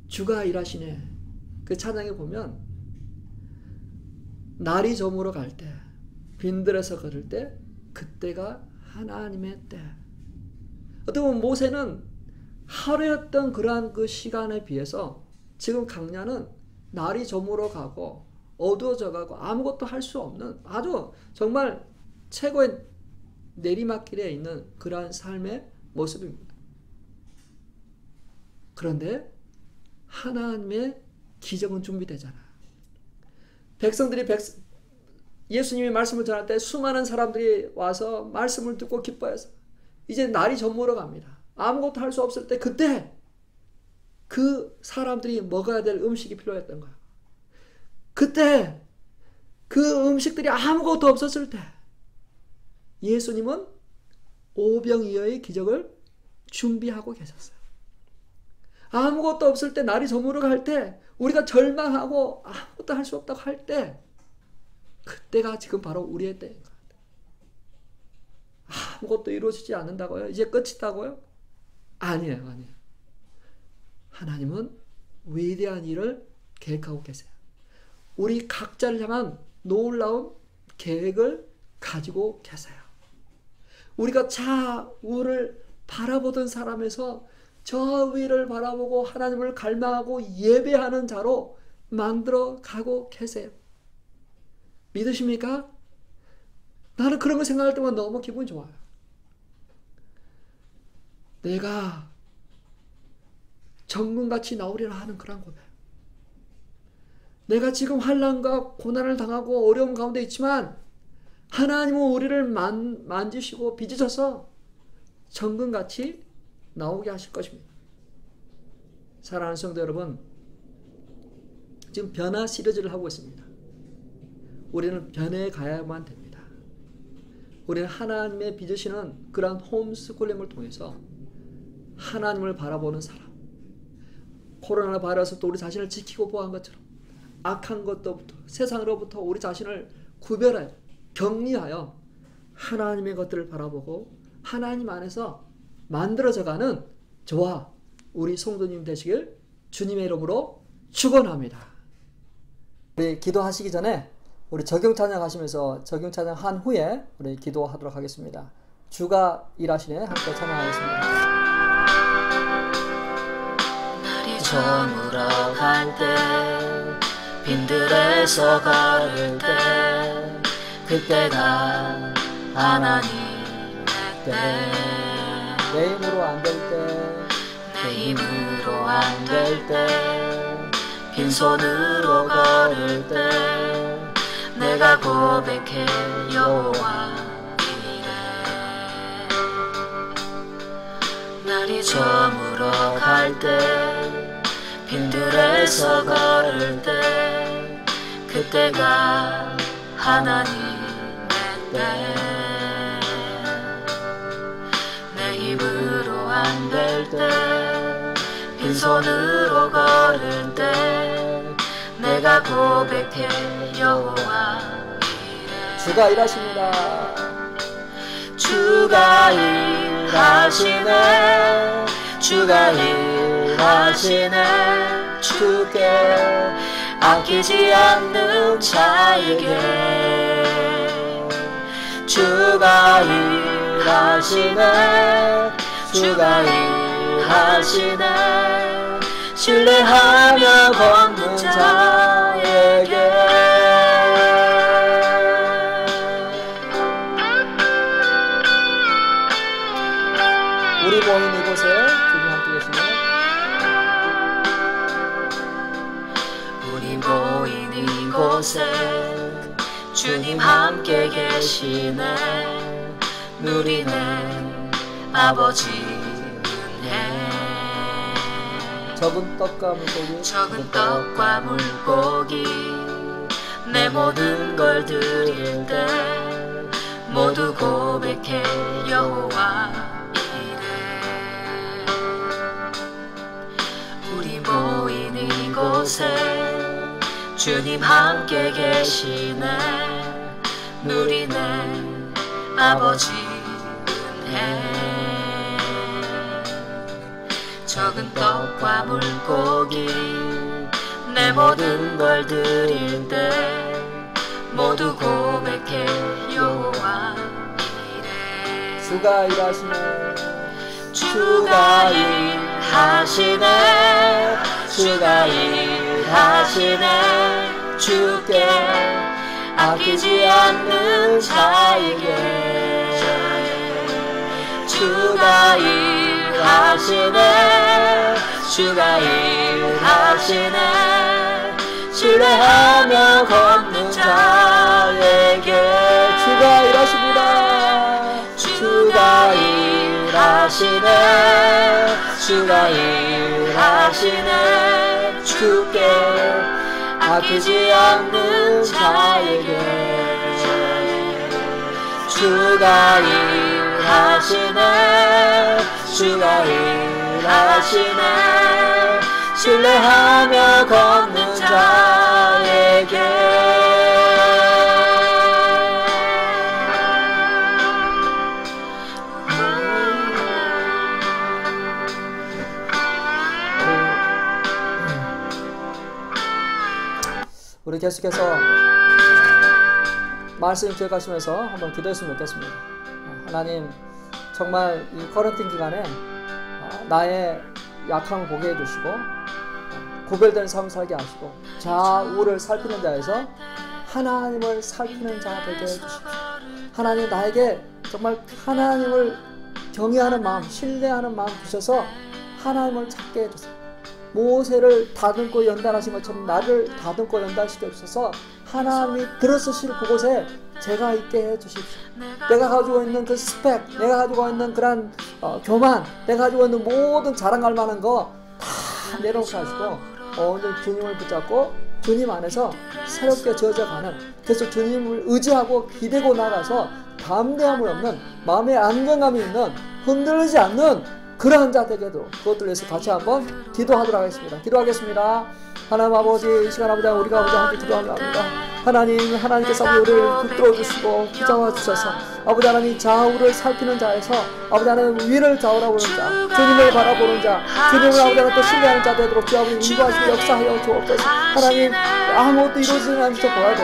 S1: 주가 일하시네. 그 찬양에 보면 날이 저물어 갈 때, 빈들에서 걸을 때, 그때가 하나님의 때. 어떻게 보면 모세는 하루였던 그러한 그 시간에 비해서 지금 강야는 날이 저물어 가고 어두워져 가고 아무것도 할 수 없는 아주 정말 최고의 내리막길에 있는 그러한 삶의 모습입니다. 그런데 하나님의 기적은 준비되잖아. 백성들이 예수님이 말씀을 전할 때 수많은 사람들이 와서 말씀을 듣고 기뻐해서 이제 날이 저물어 갑니다. 아무것도 할 수 없을 때 그때 그 사람들이 먹어야 될 음식이 필요했던 거야. 그때 그 음식들이 아무것도 없었을 때 예수님은 오병이어의 기적을 준비하고 계셨어요. 아무것도 없을 때 날이 저물어 갈 때 우리가 절망하고 아무것도 할 수 없다고 할 때 그때가 지금 바로 우리의 때인 것 같아요. 아무것도 이루어지지 않는다고요? 이제 끝이다고요? 아니에요. 하나님은 위대한 일을 계획하고 계세요. 우리 각자를 향한 놀라운 계획을 가지고 계세요. 우리가 좌우를 바라보던 사람에서 저 위를 바라보고 하나님을 갈망하고 예배하는 자로 만들어 가고 계세요. 믿으십니까? 나는 그런 거 생각할 때마다 너무 기분이 좋아요. 내가 정금같이 나오리라 하는 그런 고백. 내가 지금 환난과 고난을 당하고 어려움 가운데 있지만 하나님은 우리를 만지시고 빚으셔서 정금같이 나오게 하실 것입니다. 사랑하는 성도 여러분, 지금 변화 시리즈를 하고 있습니다. 우리는 변해 가야만 됩니다. 우리는 하나님의 빚으시는 그러한 홈스쿨링을 통해서 하나님을 바라보는 사람, 코로나 바이러스부터 우리 자신을 지키고 보호한 것처럼 악한 것부터 세상으로부터 우리 자신을 구별하여 격리하여 하나님의 것들을 바라보고 하나님 안에서 만들어져가는 저와 우리 성도님 되시길 주님의 이름으로 축원합니다. 우리 기도하시기 전에 우리 적용 찬양 하시면서 적용 찬양 한 후에 우리 기도하도록 하겠습니다. 주가 일하시네 함께 찬양하겠습니다.
S2: 날이 저물어 갈 때 빈들에서 걸을 때 그때가 하나님의 때
S1: 내 힘으로 안 될 때
S2: 내 힘으로 안 될 때 빈손으로 걸을 때 내가 고백해 여호와 이래 날이 저물어 갈 때 빈들에서 걸을 때 그때가 하나님의 때 내 힘으로 안 될 때 빈손으로 걸을 때 내가 고백해 여호와 이래
S1: 주가 일하십니다.
S2: 주가 일하시네 주가 일하시네 주께 아끼지 않는 자에게 주가 일하시네 주가 일하시네 신뢰하며 걷는 자에게
S1: 우리 모인 이곳에 주님 함께 계시네.
S2: 우리 모인 이곳에 주님 함께 계시네 누리네 아버지 은혜
S1: 적은 떡과 물고기
S2: 적은 떡과 물고기 내 모든 걸 드릴 때 모두 고백해 여호와 이래. 우리 모인 이곳에 주님 함께 계시네. 누리네 아버지 은혜. 적은 떡과 물고기 내 모든 걸 드릴 때 모두 고백해 여호와 이래.
S1: 주가 일하시네.
S2: 주가 일하시네. 주가 일하시네. 주께 아끼지 않는 자에게 주가 일하시네. 주가 일하시네. 신뢰하며 걷는 자에게
S1: 주가 일하십니다.
S2: 주가 일하시네. 주가 일하시네. 주께 아끼지 않는 자에게 주가 일하시네. 주가 일하시네. 신뢰하며 걷는 자에게
S1: 우리 계속해서 말씀 기억하시면서 한번 기도했으면 좋겠습니다. 하나님, 정말 이 쿼런틴 기간에 나의 약함을 보게 해주시고 구별된 삶을 살게 하시고 좌우를 살피는 자에서 하나님을 살피는 자 되게 해주십시오. 하나님, 나에게 정말 하나님을 경외하는 마음, 신뢰하는 마음 주셔서 하나님을 찾게 해주세요. 모세를 다듬고 연단하신 것처럼 나를 다듬고 연단시켜 주셔서 하나님이 들어서실 그곳에 제가 있게 해주십시오. 내가 가지고 있는 그 스펙, 내가 가지고 있는 그런 교만, 내가 가지고 있는 모든 자랑할 만한 거 다 내려놓게 하시고 오늘 주님을 붙잡고 주님 안에서 새롭게 지어져가는, 그래서 주님을 의지하고 기대고 나가서 담대함이 없는, 마음의 안정감이 있는, 흔들리지 않는 그러한 자 되게도 그것들 위해서 같이 한번 기도하도록 하겠습니다. 기도하겠습니다. 하나님 아버지, 이 시간 아버지, 우리가 아버지 함께 기도합니다. 하나님, 하나님께서 우리를 붙들어 주시고 붙잡아 주셔서 아버지 하나님 좌우를 살피는 자에서 아버지 하나님 위를 좌우라보는 자, 주님을 바라보는 자, 주님을 아버지 하나님 또 신뢰하는 자 되도록 주 아버지 인도하시고 역사하여 주옵소서. 하나님, 아무것도 이루어지지 않을지 보아도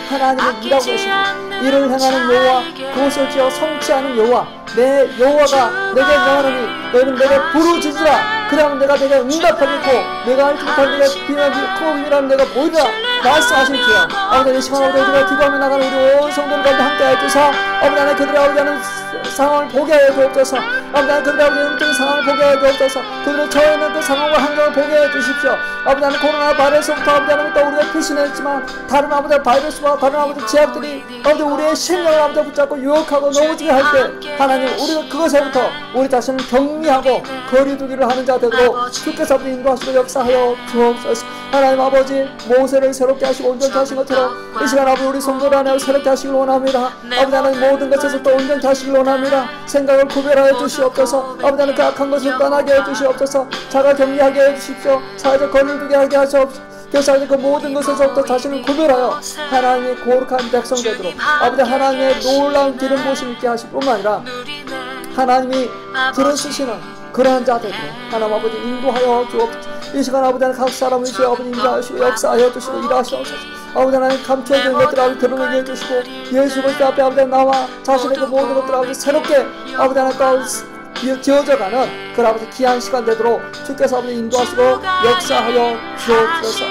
S1: 하나님은 일하고 계십니다. 이를 행하는 여호와, 그것을 지어 성취하는 여호와, 내 여호와가 내게 명하노니 너희는 내게 부르짖으라. 그러면 내가 내게 응답하겠고 내가 알지 못할 내게 비밀하는 내가 보이리라 말씀하신 주여. 아버지, 이 시간 아버지 우리가 기도하며 나가는 우리 온 성도들 가운데 함께 해주셔서 아버지 하나님 그들의 아버지 하는 상황을 보게 하여 주옵소서. 아버지 하나님 그들의 아버지 영적인 상황을 보게 하여 주옵소서. 그들의 처해 있는 그 상황과 환경을 보게 해 주십시오. 아버지 하나님 코로나 바이러스부터 아버지 하나님 또 우리가 피신했지만 다른 아버지 바이러스와 다른 아버지 제약들이 아버지 우리의 생명을 아버지 붙잡고 유혹하고 넘어지게 할 때 하나님 우리가 그것에부터 우리 자신을 격리하고 거리두기를 하는 자 되도록 주께서 아버지 인도하시고 역사하여 주옵소서. 하나님 아버지, 모세를 새롭게 하시고 온전케 하신 것처럼 이 시간 아버지 우리 성도를 하나님 새롭게 하시길 원합니다. 아버지 하나님 모든 것에서 또 온전케 하시길 원합니다. 생각을 구별하여 주시옵소서. 아버지 하나님 그 악한 것을 떠나게 해 주시옵소서. 자가 격리하게 해 주십시오. 사회적 거리두기 하게 하시옵소서. 그래서 그 모든 것에서부터 자신을 구별하여 하나님의 거룩한 백성 되도록 아버지 하나님의 놀라운 기름 부으심 있게 하실 뿐만 아니라 하나님이 들어주시는 그러한 자 되도록 하나님 아버지 인도하여 주옵소서. 이 시간 아버지 하나님 각 사람을 주여 아버지 인도하시고 역사하여 주시고 일하시옵소서. 아버지 하나님 감춰진 것들을 아버지 드러내게 해주시고 예수 그리스도 앞에 아버지 나와 자신의 그 모든 것들을 아버지 새롭게 아버지 하나님 또 지어져가는 그 아버지 귀한 시간 되도록 주께서 아버지 인도하시고 역사하여 주옵소서.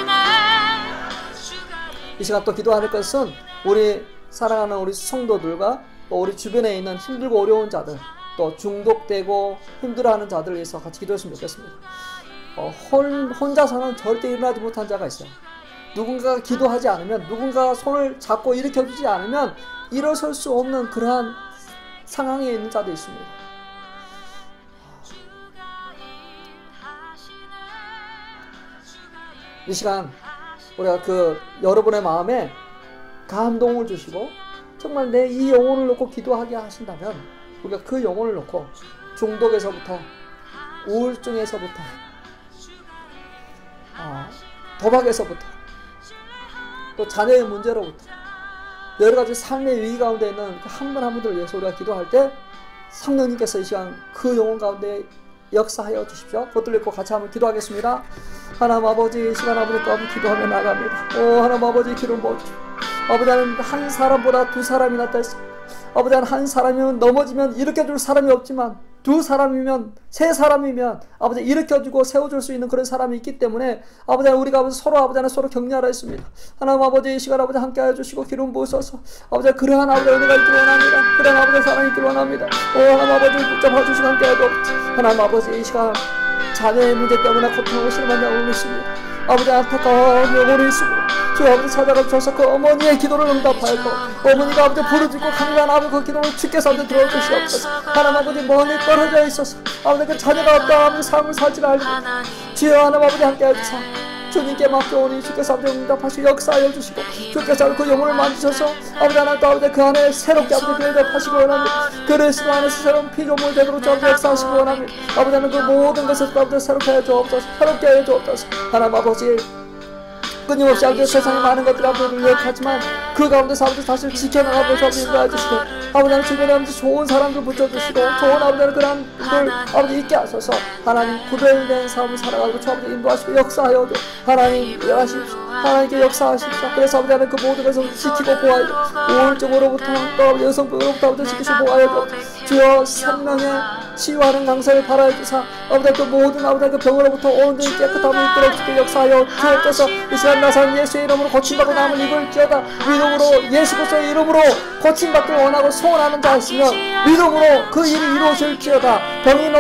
S1: 이 시간 또 기도할 것은 우리 사랑하는 우리 성도들과 또 우리 주변에 있는 힘들고 어려운 자들, 또 중독되고 힘들어하는 자들을 위해서 같이 기도했으면 좋겠습니다. 혼자서는 절대 일어나지 못한 자가 있어요. 누군가가 기도하지 않으면, 누군가가 손을 잡고 일으켜주지 않으면 일어설 수 없는 그러한 상황에 있는 자도 있습니다. 이 시간 우리가 그 여러분의 마음에 감동을 주시고 정말 내 이 영혼을 놓고 기도하게 하신다면 우리가 그 영혼을 놓고 중독에서부터 우울증에서부터 도박에서부터 또 자녀의 문제로부터 여러 가지 삶의 위기 가운데 있는 한 분 한 분들 위해서 우리가 기도할 때 성령님께서 이 시간 그 영혼 가운데 역사하여 주십시오. 그것들 읽고 같이 한번 기도하겠습니다. 하나님 아버지, 이 시간 아버지 또 한번 기도하며 나갑니다. 하나님 아버지 기름 부어주십시오. 아버지 하나님 한 사람보다 두 사람이 낫다 했습니다. 아버지 하나님 한 사람이면 넘어지면 일으켜줄 사람이 없지만 두 사람이면 세 사람이면 아버지 일으켜주고 세워줄 수 있는 그런 사람이 있기 때문에 아버지 하나님 우리가 서로 아버지 하나님 서로 격려하라 했습니다. 하나님 아버지 이 시간 아버지 함께하여 주시고 기름 부으소서. 아버지 그러한 아버지 은혜가 있기를 원합니다. 그러한 아버지 사랑이 있기를 원합니다. 하나님 아버지 붙잡아 주시고 함께하여 주옵소서. 하나님 아버지 이 시간 자녀의 문제 때문에 고통을 실만 영혼이 있습니다. 아버지 안타까운 영혼이 있습니다. 주 아버지 찾아가 주셔서 그 어머니의 기도를 응답하였고 어머니가 아버지 부르짖고 강간 아버지 그 기도를 주께서 아버지 들어올 것이옵소서. 하나님 아버지 멀리 떨어져 있어서 아버지 그 자녀가 없다 아버지 삶을 살지 알고 주여 하나님 아버지 함께해 주사 주님께 맡겨오니 주께서 아버지 응답하시고 역사하여 주시고 주께서 그 영혼을 만지셔서 아버지 하나님 또 아버지 그 안에 새롭게 아버지 응답하시기 원합니다. 그리스도 안에서 새로운 피조물 되도록 아버지 역사하시기 원합니다. 아버지 하나님 그 모든 것을 아버지 새롭게 하여 주옵소서. 새롭게 하여 주옵소서. 하나님 아버지 끊임없이 아버지 세상에 많은 것들이 아버지 유력하지만 그 가운데서 아버지 사실 지켜나가고 아버지 인도해 주시고 아버지 하나님 주변에 아버지 좋은 사람들 붙여주시고 좋은 아버지 하나님 그런 분들 아버지 있게 하셔서 하나님 구별된 삶을 살아가고 주 아버지 인도하시고 역사하여 주 하나님 일하십시오. 하나님께 역사하십시오. 그래서 아버지 하나님 그 모든 것을 지키고 보호하여 우울증으로부터 또 여성병으로부터 아버지 지키시고 보호하여 주 주여 생명의 치유하는 강사를 바라여 주사 아버지 그 모든 아버지 그 병으로부터 온전히 깨끗함을 이끌어 주게 역사하여 주옵소서. 이 시간 나선 예수의 이름으로 고침받고 남을 입을지어다. 믿음으로 예수 그리스도의 이름으로 고침받기를 원하고 소원하는 자 있으면 믿음으로 그 일이 이루어질지어다. 병이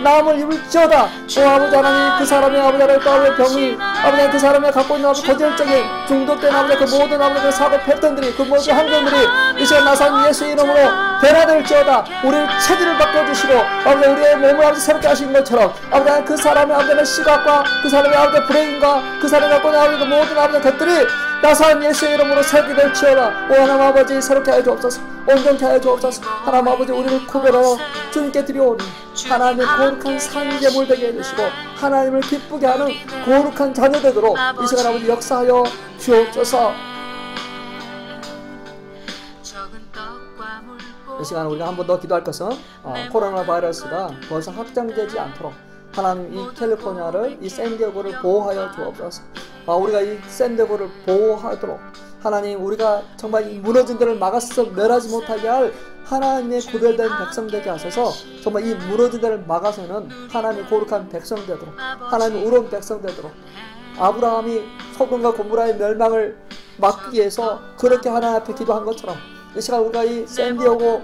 S1: 남을 입을지어다. 아버지 하나님 그 사람의 아버지 하나님 또 아버지 병이 아버지 그 사람의 갖고 있는 아버지 고질적인 중독된 아버지 그 모든 아버지 그 사고 패턴들이 그 모든 환경들이 이 시간 나선 예수의 이름으로 변화될지어다. 우리의 체질을 바꿔주시고 아버지 우리의 몸을 아버지 새롭게 하신 것처럼 아버지 하나님 그 사람의 아버지 시각과 그 사람의 아버지 브레인과 그 사람이 갖고 있는 아버지 그 모든 아버지 것들이 나사한 예수의 이름으로 새롭게 될지어다. 하나님 아버지 새롭게 하여 주옵소서. 온전케 하여 주옵소서. 하나님 아버지 우리를 구별하여 주님께 드려오니 하나님의 거룩한 산재물 되게 해주시고 하나님을 기쁘게 하는 거룩한 자녀 되도록 이 시간 아버지 역사하여 주옵소서. 이 시간 우리가 한 번 더 기도할 것은 코로나 바이러스가 벌써 확장되지 않도록 하나님 이 캘리포니아를 이 샌디에고를 보호하여 주옵소서. 우리가 이 샌디에고를 보호하도록 하나님 우리가 정말 이 무너진 데를 막아서 멸하지 못하게 할 하나님의 구별된 백성 되게 하셔서 정말 이 무너진 데를 막아서는 하나님의 거룩한 백성 되도록 하나님의 의로운 백성 되도록 아브라함이 소돔과 고모라의 멸망을 막기 위해서 그렇게 하나님 앞에 기도한 것처럼 이 시간 우리가 이 샌디에고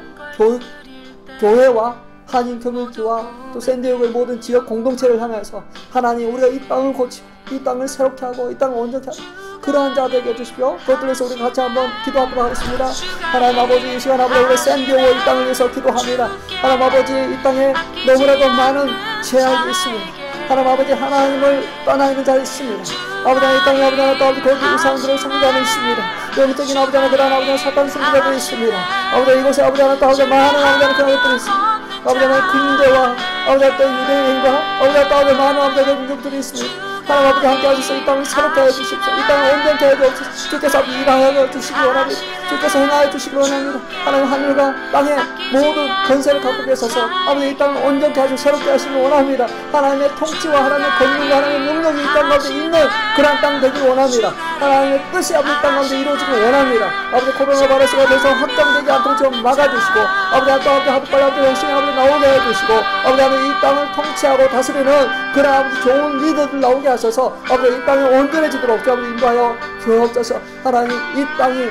S1: 교회와 한인 커뮤니티와 또 샌디에고의 모든 지역 공동체를 향해서 하나님 우리가 이 땅을 고치고 이 땅을 새롭게 하고 이 땅을 온전케 하고 그러한 자 되게 해주십시오. 그것들 위해서 우리 같이 한번 기도하도록 하겠습니다. 하나님 아버지 이 시간 아버지 우리 샌디에고 이 땅을 위해서 기도합니다. 하나님 아버지 이 땅에 너무나도 많은 죄악이 있습니다. 하나님 아버지 하나님을 떠나 있는 자 있습니다. 아버지 이 땅에 아버지 하나 또 아버지 거기 우상들을 섬기자는 있습니다. 영적인 아버지 하나 그런 아버지 사탄 섬기자들이 있습니다. 아버지 이곳에 아버지 하나 또 아버지 많은 아버지 하나 그런 것들이 있습니다. 아버지 하나 군대와 아버지 또 유대인과 아버지 또 아버지 많은 아버지 민족들이 있습니다. 하나님 아버지 함께 하셔서 이 땅을 새롭게 해주십시오. 이 땅을 온전케 해주옵소서. 주께서 일하여 주시기 원합니다. 주께서 행하여 주시기 원합니다. 하나님 하늘과 땅의 모든 권세를 갖고 계셔서 아버지 이 땅을 온전케 하시고 새롭게 하시기 원합니다. 하나님의 통치와 하나님의 권능과 하나님의 능력이 이 땅 가운데 있는 그러한 땅 되기를 원합니다. 하나님의 뜻이 아버지 이 땅 가운데 이루어지길 원합니다. 아버지 코로나 바이러스가 더 이상 확장되지 않도록 좀 막아주시고 아버지 또 아버지 하루빨리 아버지 열심히 아버지 나오게 해주시고 아버지 하나님 이 땅을 통치하고 다스리는 그런 아버지 좋은 리더들 나오게 하셔서 아버지 이 땅이 온전해지도록 아버지 인도하여 주옵소서. 하나님 이 땅이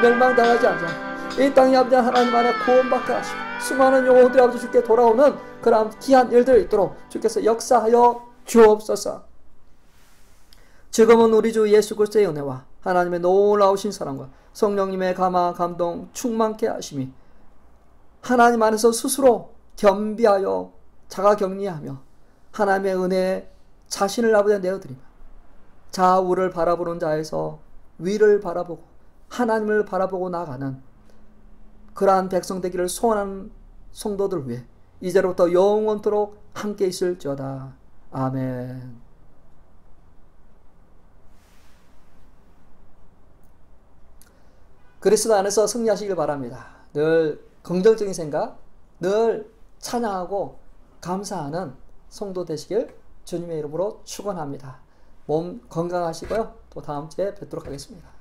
S1: 멸망당하지 않도록 이 땅이 아버지 하나님 안에 구원받게 하시고 수많은 영혼들이 아버지 주께 돌아오는 그런 귀한 일들이 있도록 주께서 역사하여 주옵소서. 지금은 우리 주 예수 그리스도의 은혜와 하나님의 놀라우신 사랑과 성령님의 감화 감동 충만케 하심이 하나님 안에서 스스로 겸비하여 자가격리하며 하나님의 은혜에 자신을 아버지 내어드리며 좌우를 바라보는 자에서 위를 바라보고 하나님을 바라보고 나가는 그러한 백성 되기를 소원하는 성도들 위해 이제로부터 영원토록 함께 있을지어다. 아멘. 그리스도 안에서 승리하시길 바랍니다. 늘 긍정적인 생각, 늘 찬양하고 감사하는 성도 되시길 주님의 이름으로 축원합니다. 몸 건강하시고요. 또 다음 주에 뵙도록 하겠습니다.